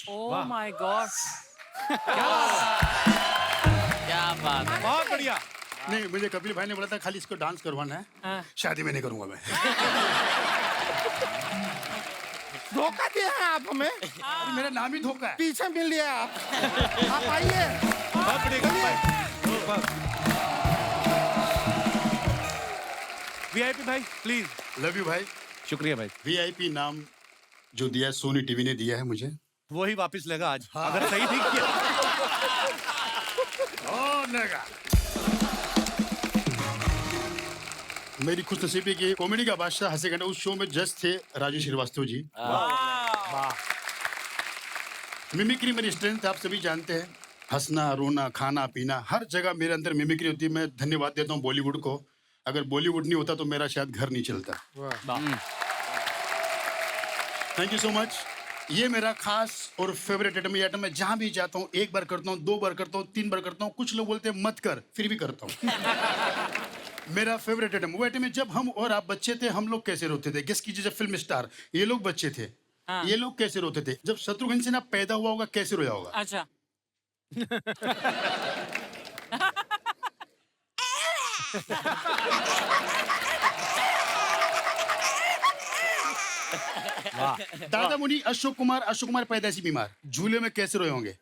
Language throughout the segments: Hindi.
ओह माय गॉड, क्या बात है। बहुत बढ़िया। नहीं, मुझे कपिल भाई ने बोला था खाली इसको डांस करवाना है। हाँ। शादी में नहीं करूंगा मैं। धोखा दिया है आप हमें, अरे मेरा नाम ही धोखा है। पीछे मिल लिया आप आइए। बहुत बढ़िया। वीआईपी भाई प्लीज। लव यू भाई। शुक्रिया भाई। वीआईपी नाम जो दिया है सोनी टीवी ने दिया है मुझे। वही वापस लेगा आज, अगर सही ठीक किया। और लेगा। मेरी खुशनसीबी की कॉमेडी का बादशाह हंसे घंटे उस शो में जज थे राजू श्रीवास्तव जी। मिमिक्री मेरी स्ट्रेंथ आप सभी जानते हैं। हंसना, रोना, खाना, पीना, हर जगह मेरे अंदर मिमिक्री होती है। मैं धन्यवाद देता हूँ बॉलीवुड को। अगर बॉलीवुड नहीं होता तो मेरा शायद घर नहीं चलता। Thank you so much. ये मेरा खास और फेवरेट आइटम। ये आइटम मैं जहां भी जाता हूँ, एक बार करता हूँ, 2 बार करता हूँ, 3 बार करता हूँ। कुछ लोग बोलते हैं मत कर, फिर भी करता हूँ। मेरा फेवरेट आइटम वो आइटम है जब हम और आप बच्चे थे, हम लोग कैसे रोते थे। गेस कीजिए, जब फिल्म स्टार ये लोग बच्चे थे, ये लोग कैसे रोते थे। जब शत्रुघ्न सिन्हा पैदा हुआ होगा कैसे रोया होगा। अच्छा दादा मुनि अशोक कुमार पैदाइशी बीमार झूले में कैसे रोए होंगे।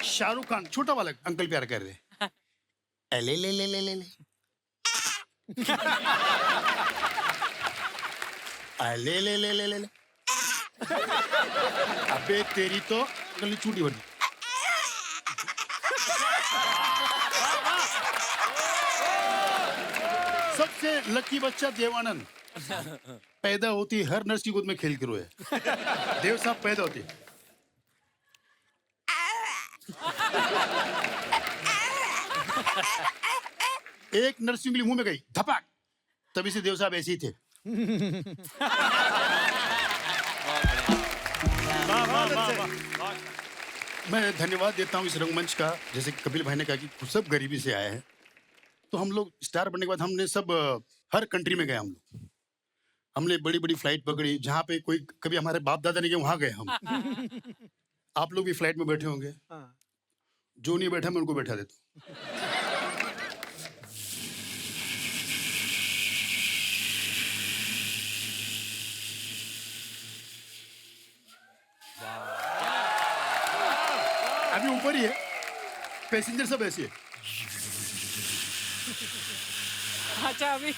शाहरुख खान छोटा बालक अंकल प्यार कर रहे, ले ले ले ले ले ले ले ले ले ले ले ले। अबे तेरी तो गली चूटी बनी। सबसे लकी बच्चा देवानंद पैदा होती हर नर्स की गोद में खेल के रोए। देव साहब पैदा होती एक नर्स उंगली मुंह में गई धपाक, तभी से देव साहब ऐसे ही थे। मैं धन्यवाद देता हूँ इस रंगमंच का। जैसे कपिल भाई ने कहा कि सब गरीबी से आए हैं, तो हम लोग स्टार बनने के बाद हमने सब हर कंट्री में गए। हम लोग हमने बड़ी बड़ी फ्लाइट पकड़ी, जहाँ पे कोई कभी हमारे बाप दादा नहीं गए वहां गए हम। आप लोग भी फ्लाइट में बैठे होंगे। जो नहीं बैठा मैं उनको बैठा देता हूँ। अभी ऊपर ही है, पैसेंजर सब ऐसे है। अच्छा अभी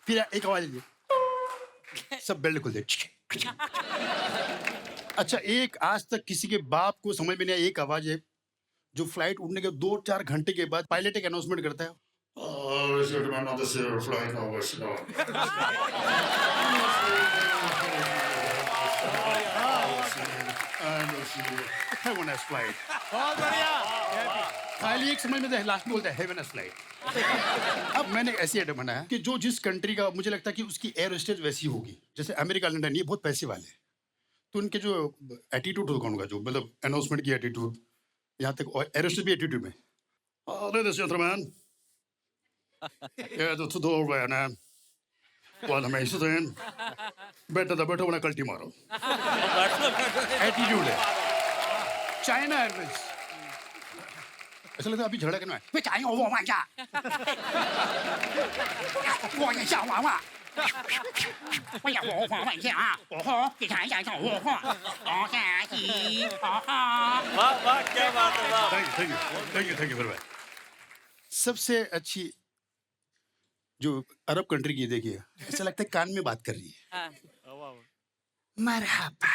फिर एक आवाज आई, सब बेल्ट खोल दे। अच्छा, एक आज तक किसी के बाप को समझ में नहीं आया एक आवाज है जो फ्लाइट उड़ने के 2-4 घंटे के बाद पायलट एक अनाउंसमेंट करता है। बहुत बढ़िया। खाली एक समझ में लास्ट में बोलता है हैव अ नाइस फ्लाइट। अब मैंने ऐसी आइटम बनाया कि जो जिस कंट्री का मुझे लगता है कि उसकी एयर होस्टेस वैसी होगी। जैसे अमेरिका, लंदन, ये बहुत पैसे वाले हैं, तो उनके जो एटीट्यूड होगा उनका, जो मतलब अनाउंसमेंट की एटीट्यूड, यहाँ तक एयर होस्टेस भी एटीट्यूड में। Ladies and gentlemen, yeah, the doorman, what am I saying? Better होना कल्टी मारो। एटीट्यूड है। चाइना एयरवेज ऐसा लगता है अभी झगड़ा करना है। वे चाइना वो वहाँ क्या? वो ये क्या वहाँ वहाँ? वो ये वो वहाँ क्या? ओहो, ये चाइना वो वहाँ। वाह वाह, क्या बात है, वाह। Thank you very much। सबसे अच्छी जो अरब कंट्री की देखिए, ऐसा लगता है कान में बात कर रही है। हाँ। मरहबा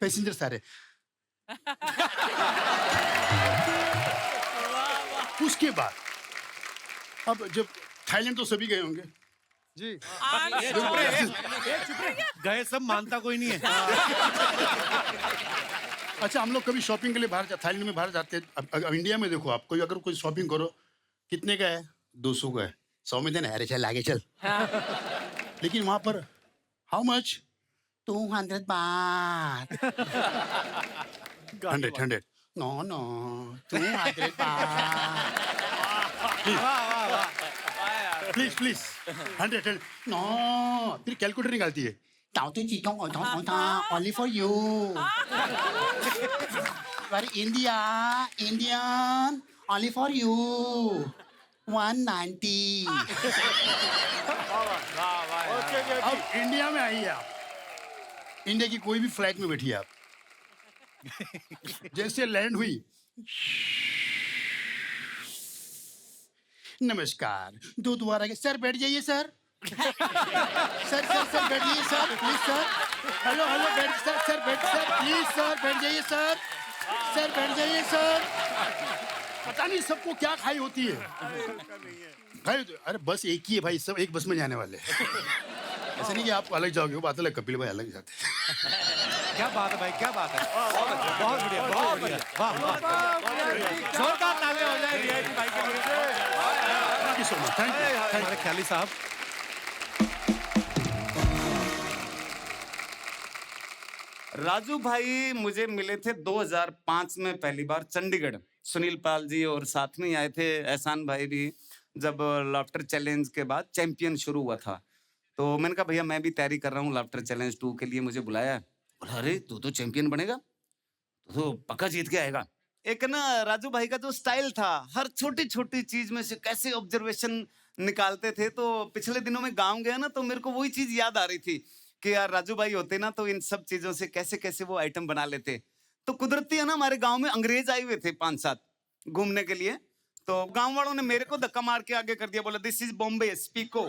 पैसेंजर सारे। उसके बाद अब जब थाईलैंड तो सभी गए होंगे जी। I'm गए सब, मानता कोई नहीं है। अच्छा, हम लोग कभी शॉपिंग के लिए बाहर थाईलैंड में बाहर जाते हैं। अब इंडिया में देखो आप, कोई अगर कोई शॉपिंग करो, कितने का है? 200 का है, 100 में देना। अरे चल आगे चल। लेकिन वहां पर how much? 200 baht. 100. No, 200 baht. Please. 100. No. फिर कैलकुलेटर निकालती है. Only for you. Very Indian. Only for you. 190. अब इंडिया में आइए आप. इंडिया की कोई भी फ्लाइट में बैठिए आप. जैसे लैंड हुई. नमस्कार. दो दोबारा के सर बैठ जाइए सर. सर बैठ जाइए सर प्लीज सर. हेलो बैठ सर बैठ सर प्लीज सर बैठ जाइए सर. सर बैठ जाइए सर. पता नहीं सबको क्या खाई होती है. अरे बस एक ही है भाई. सब एक बस में जाने वाले. ऐसा नहीं कि आप अलग जाओगे. वो बात अलग. कपिल भाई अलग जाते हैं. क्या बात है भाई, क्या बात है. बहुत बढ़िया. वाह. जोरदार तालियां हो जाए रियाजी भाई के लिए. Thank you so much. Thank you. हमारे ख्याली साहब. राजू भाई मुझे मिले थे 2005 में पहली बार चंडीगढ़. सुनील पाल जी और साथ में आए थे एहसान भाई भी. जब लाफ्टर चैलेंज के बाद चैंपियन शुरू हुआ था तो मैंने कहा भैया मैं भी तैयारी कर रहा हूँ लाफ्टर चैलेंज 2 के लिए. मुझे बुलाया. बोला अरे तू तो चैंपियन बनेगा, तू तो पक्का जीत के आएगा. एक ना राजू भाई का जो स्टाइल था, हर छोटी छोटी चीज में से कैसे ऑब्जर्वेशन निकालते थे. तो पिछले दिनों में गाँव गया ना तो मेरे को वही चीज याद आ रही थी कि यार राजू भाई होते ना तो इन सब चीजों से कैसे कैसे वो आइटम बना लेते. तो कुदरती है ना हमारे गांव में अंग्रेज आए हुए थे 5-7 घूमने के लिए. तो गांव वालों ने मेरे को धक्का मार के आगे कर दिया. बोला दिस इज बॉम्बे स्पीको.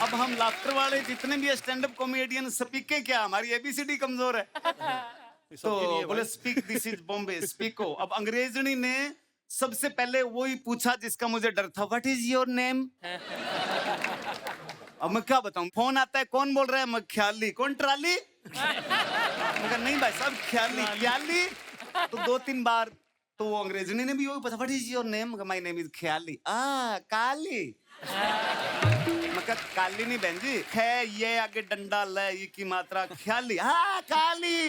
अब हम लाफ्टर वाले जितने भी स्टैंड अप कॉमेडियन स्पीके क्या, हमारी एबीसीडी कमजोर है. तो बोले स्पीक दिस इज बॉम्बे स्पीको. अब अंग्रेजनी ने सबसे पहले वही पूछा जिसका मुझे डर था. What is your name. अब मैं क्या बताऊं. फोन आता है कौन बोल रहा है. मैं ख्याली. कौन ट्राली. मगर नहीं भाई साहब ख्याली. तो 2-3 बार तो वो अंग्रेजनी ने भी वही पूछा. What is your name. My name is Khyali. Kali. मगर काली नहीं बहन जी. खे ये आगे डंडा ले ये की मात्रा. ख्याली. काली.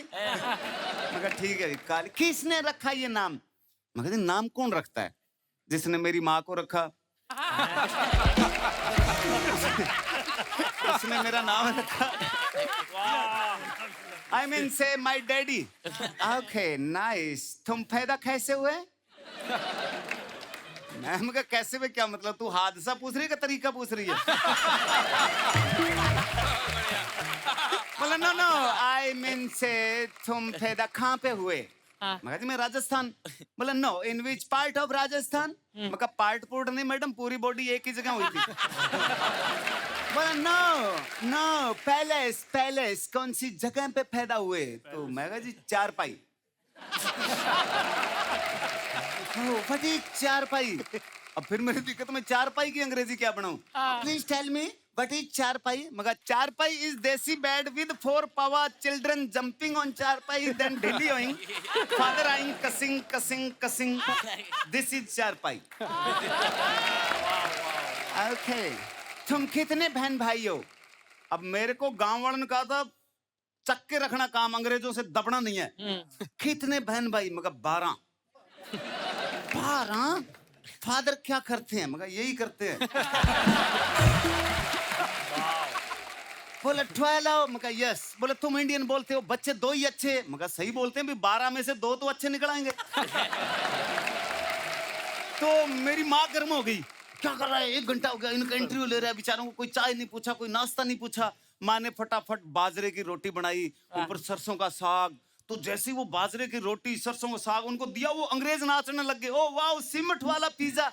मगर ठीक है काली. किसने रखा ये नाम. मगर नाम कौन रखता है. जिसने मेरी माँ को रखा उसने मेरा नाम रखा. I mean say my daddy. Okay, nice. तुम पैदा कैसे हुए. मैं कहा कैसे में क्या मतलब. तू हादसा पूछ रही है कि तरीका पूछ रही है. बोला नो I mean say तुम पैदा कहाँ पे हुए. मैं जी मैं राजस्थान. बोला no in which part of Rajasthan. मैं कहा पार्ट पोर्ट नहीं मैडम पूरी बॉडी एक ही जगह हुई थी. बोला नो पैलेस कौन सी जगह पे पैदा हुए. तो मैं कहा जी चारपाई. फटी चारपाई. अब फिर मेरी दिक्कत में चारपाई की अंग्रेजी क्या बनाऊं. Please tell me what is charpai. मगर charpai is desi bed with 4 power children jumping on charpai then ढिली होइंग फादर आइंग cursing. This is charpai. Okay तुम कितने बहन भाई हो. अब मेरे को गांव वालों ने कहा था चक्के रखना काम, अंग्रेजों से दबना नहीं है. कितने बहन भाई. मगर 12. फादर क्या करते हैं. मगर यही करते हैं. बोले 12. मगर यस. बोले तुम इंडियन बोलते हो, बच्चे 2 ही अच्छे. मगर सही बोलते हैं भी 12 में से 2 तो अच्छे निकल आएंगे. तो मेरी माँ गर्म हो गई. क्या कर रहा है 1 घंटा हो गया इनका इंटरव्यू ले रहा है. बेचारों को कोई चाय नहीं पूछा, कोई नाश्ता नहीं पूछा. माँ ने फटाफट बाजरे की रोटी बनाई, ऊपर सरसों का साग. तो जैसे वो बाजरे की रोटी सरसों का साग उनको दिया, वो अंग्रेज नाचने लग गए. ओ वाओ सीमेंट वाला पिज्जा.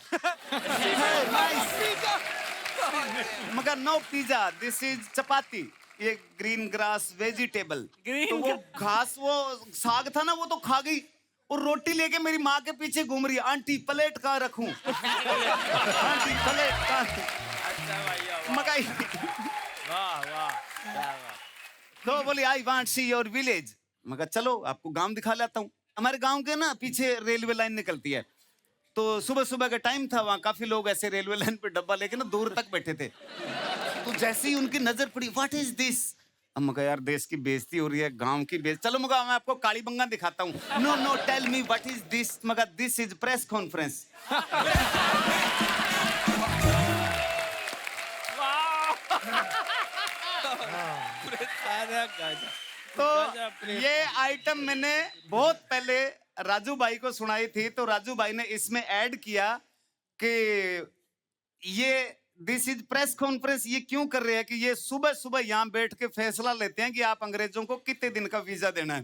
मगर नो पिज्जा दिस इज चपाती. ये ग्रीन ग्रास वेजिटेबल. तो वो घास वो साग था ना वो तो खा गई और रोटी लेके मेरी माँ के पीछे घूम रही है. आंटी प्लेट कहाँ रखूं. आंटी प्लेट कहाँ. मकाई. तो बोली I want see your village. मगर चलो आपको गांव दिखा लाता हूँ. हमारे गांव के ना पीछे रेलवे लाइन निकलती है. तो सुबह सुबह का टाइम था, वहाँ काफी लोग ऐसे रेलवे लाइन पे डब्बा लेके ना दूर तक बैठे थे. तो जैसे ही उनकी नजर पड़ी व्हाट इज दिस. अब मगर यार देश की बेइज्जती हो रही है, गांव की बेइज्जती। चलो मगर मैं आपको काली बंगा दिखाता हूँ। No no tell me what is this, मगर दिस इज प्रेस कॉन्फ्रेंस। तो ये आइटम मैंने बहुत पहले राजू भाई को सुनाई थी, तो राजू भाई ने इसमें ऐड किया कि ये दिस इज प्रेस कॉन्फ्रेंस ये क्यों कर रहे हैं कि ये सुबह सुबह यहाँ बैठ के फैसला लेते हैं कि आप अंग्रेजों को कितने दिन का वीजा देना है।